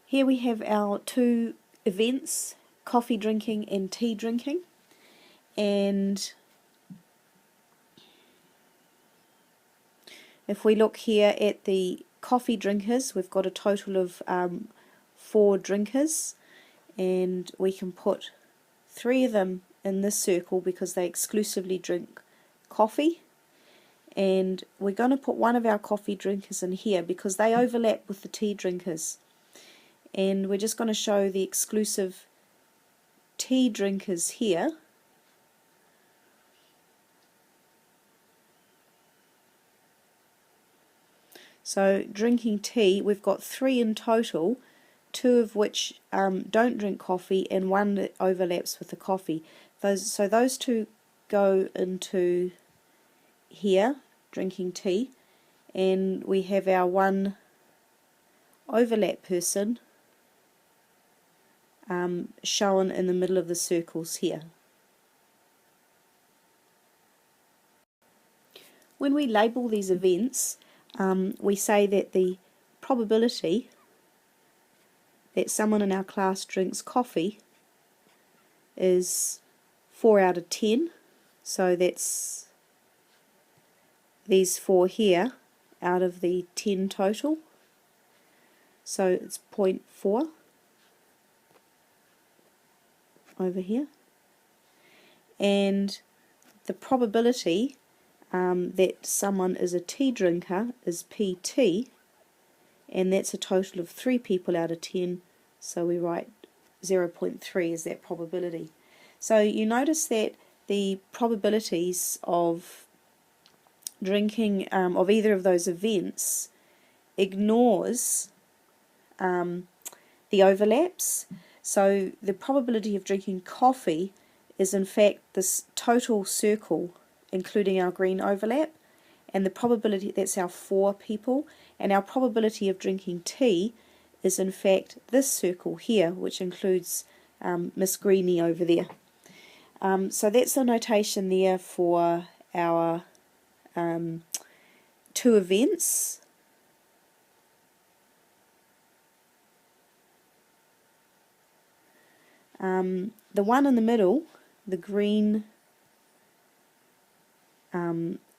Here we have our two events, coffee drinking and tea drinking, and if we look here at the coffee drinkers, we've got a total of 4 drinkers, and we can put 3 of them in this circle because they exclusively drink coffee, and we're going to put one of our coffee drinkers in here because they overlap with the tea drinkers, and we're just going to show the exclusive tea drinkers here. So drinking tea, we've got 3 in total, 2 of which don't drink coffee and 1 that overlaps with the coffee. So those 2 go into here, drinking tea, and we have our 1 overlap person shown in the middle of the circles here. When we label these events, we say that the probability that someone in our class drinks coffee is 4 out of 10, so that's these 4 here out of the 10 total, so it's 0.4 over here, and the probability that someone is a tea drinker is PT, and that's a total of 3 people out of 10, so we write 0.3 as that probability. So you notice that the probabilities of drinking of either of those events ignores the overlaps. So the probability of drinking coffee is in fact this total circle including our green overlap, and the probability, that's our 4 people, and our probability of drinking tea is in fact this circle here, which includes Miss Greenie over there. So that's the notation there for our 2 events. The one in the middle, the green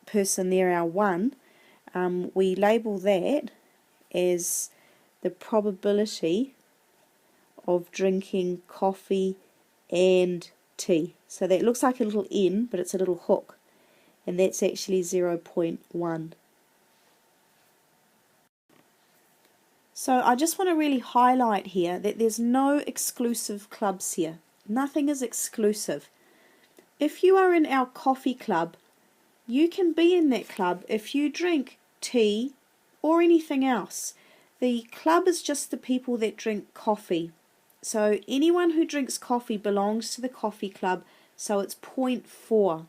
person there, our 1, we label that as the probability of drinking coffee and tea. So that looks like a little N, but it's a little hook, and that's actually 0.1. So I just want to really highlight here that there's no exclusive clubs here. Nothing is exclusive. If you are in our coffee club, you can be in that club if you drink tea or anything else. The club is just the people that drink coffee. So anyone who drinks coffee belongs to the coffee club, so it's 0.4.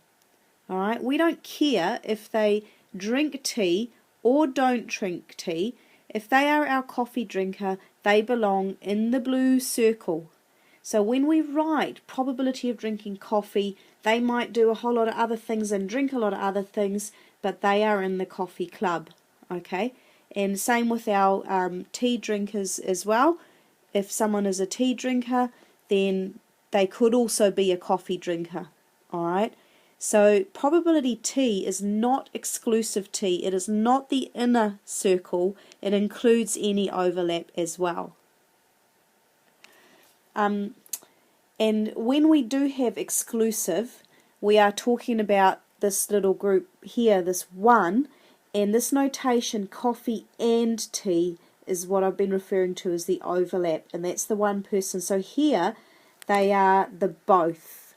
Alright, we don't care if they drink tea or don't drink tea. If they are our coffee drinker, they belong in the blue circle. So when we write probability of drinking coffee, they might do a whole lot of other things and drink a lot of other things, but they are in the coffee club. Okay, and same with our tea drinkers as well. If someone is a tea drinker, then they could also be a coffee drinker. Alright, so probability T is not exclusive T. It is not the inner circle. It includes any overlap as well. And when we do have exclusive, we are talking about this little group here, this 1, and this notation, coffee and tea, is what I've been referring to as the overlap, and that's the 1 person. So here, they are the both.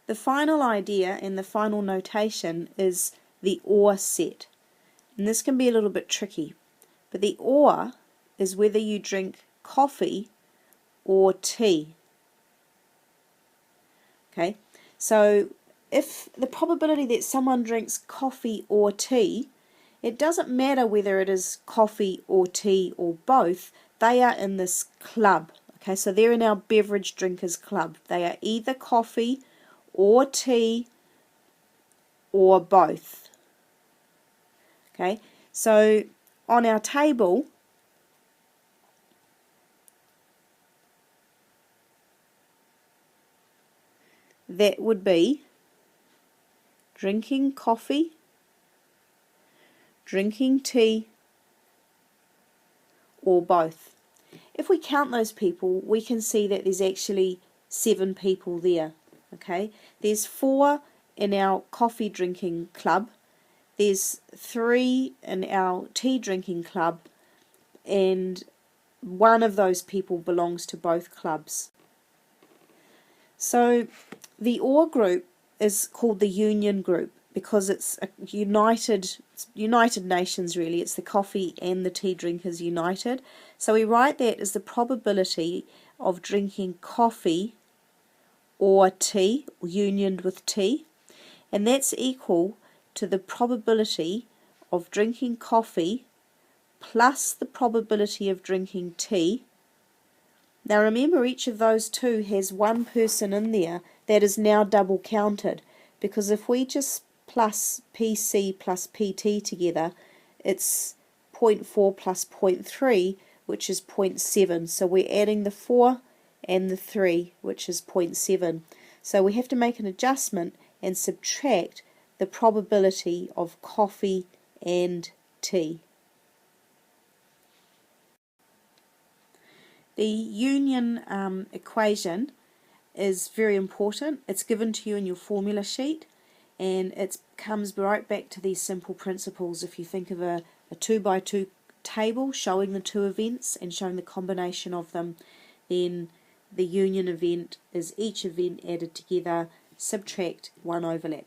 The final idea and the final notation is the or set, and this can be a little bit tricky, but the or is whether you drink coffee or tea. Okay, so if the probability that someone drinks coffee or tea, it doesn't matter whether it is coffee or tea or both, they are in this club. Okay, so they're in our beverage drinkers club. They are either coffee or tea or both. Okay, so on our table, that would be drinking coffee, drinking tea, or both. If we count those people, we can see that there's actually 7 people there. Okay, there's 4 in our coffee drinking club, there's 3 in our tea drinking club, and one of those people belongs to both clubs. So the OR group is called the union group because it's a United Nations really. It's the coffee and the tea drinkers united. So we write that as the probability of drinking coffee or tea, unioned with tea, and that's equal to the probability of drinking coffee plus the probability of drinking tea. Now remember, each of those two has one person in there that is now double counted, because if we just plus PC plus PT together, it's 0.4 plus 0.3, which is 0.7. So we're adding the 4 and the 3, which is 0.7. So we have to make an adjustment and subtract the probability of coffee and tea. The union equation is very important. It's given to you in your formula sheet, and it comes right back to these simple principles. If you think of a 2x2 table showing the two events and showing the combination of them, then the union event is each event added together, subtract one overlap.